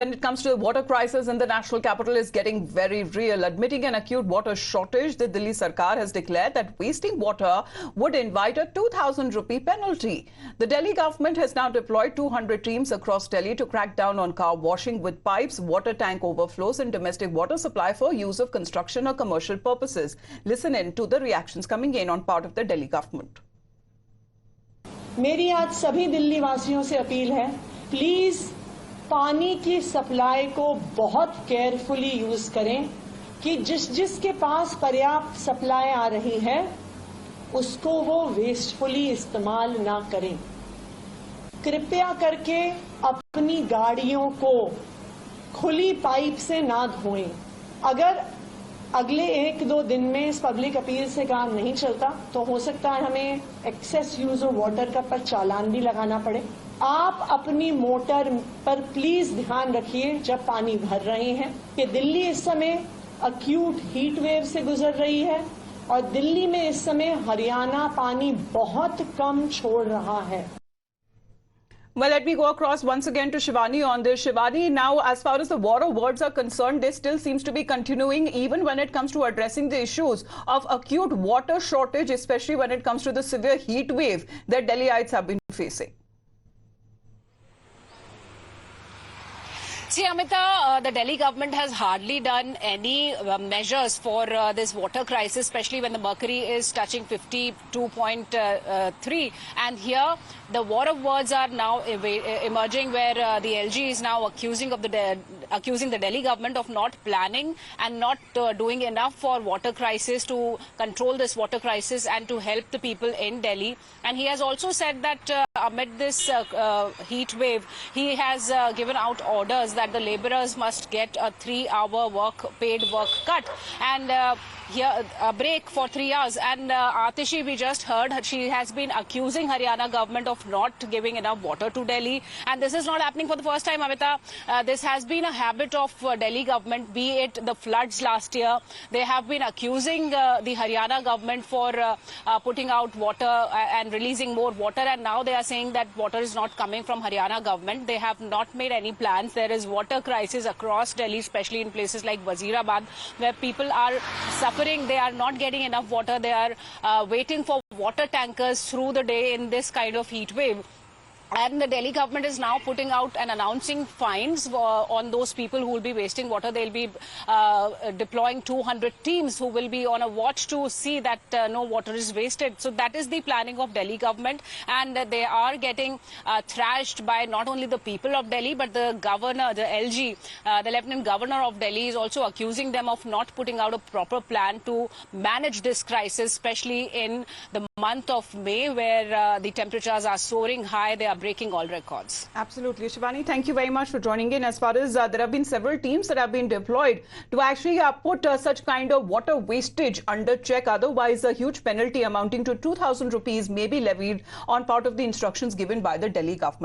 When it comes to the water crisis in the national capital is getting very real. Admitting an acute water shortage, the Delhi Sarkar has declared that wasting water would invite a 2,000 rupee penalty. The Delhi government has now deployed 200 teams across Delhi to crack down on car washing with pipes, water tank overflows and domestic water supply for use of construction or commercial purposes. Listen in to the reactions coming in on part of the Delhi government. मेरी आज सभी दिल्ली वासियों से appeal है, please पानी की supply को बहुत केयरफुली यूज करें कि जिसके पास पर्याप्त सप्लाई आ रही है उसको वो वेस्टफुली इस्तेमाल ना करें। कृपया करके अपनी गाड़ियों को खुली पाइप से ना धोएं। अगर अगले 1-2 दिन में इस पब्लिक अपील से काम नहीं चलता तो हो सकता है हमें एक्सेस यूज ऑफ वाटर का पर चालान भी लगाना पड़े। आप अपनी मोटर पर प्लीज ध्यान रखिए जब पानी भर रहे हैं कि दिल्ली इस समय अक्यूट हीट वेव से गुजर रही है और दिल्ली में इस समय हरियाणा पानी बहुत कम छोड़ रहा है। Well, let me go across once again to Shivani on this. Shivani, now as far as the water words are concerned, this still seems to be continuing even when it comes to addressing the issues of acute water shortage, especially when it comes to the severe heat wave that Delhiites have been facing. See, Amita, the Delhi government has hardly done any measures for this water crisis, especially when the mercury is touching 52.3. And here, the war of words are now emerging, where the LG is now accusing the Delhi government of not planning and not doing enough for water crisis to control this water crisis and to help the people in Delhi. And he has also said that amid this heat wave, he has given out orders that the laborers must get a 3-hour paid work cut and here a break for 3 hours. And Atishi, we just heard, she has been accusing Haryana government of not giving enough water to Delhi, and this is not happening for the first time, Amita. This has been a habit of Delhi government, be it the floods last year. They have been accusing the Haryana government for putting out water and releasing more water, and now they are saying that water is not coming from Haryana government. They have not made any plans. There is water crisis across Delhi, especially in places like Wazirabad, where people are suffering. They are not getting enough water. They are waiting for water tankers through the day in this kind of heat wave. And the Delhi government is now putting out and announcing fines on those people who will be wasting water. They'll be deploying 200 teams who will be on a watch to see that no water is wasted. So that is the planning of Delhi government. And they are getting thrashed by not only the people of Delhi, but the governor, the LG, the Lieutenant Governor of Delhi is also accusing them of not putting out a proper plan to manage this crisis, especially in the month of May, where the temperatures are soaring high. They are breaking all records. Absolutely. Shivani, thank you very much for joining in. As far as there have been several teams that have been deployed to actually put such kind of water wastage under check. Otherwise, a huge penalty amounting to 2,000 rupees may be levied on part of the instructions given by the Delhi government.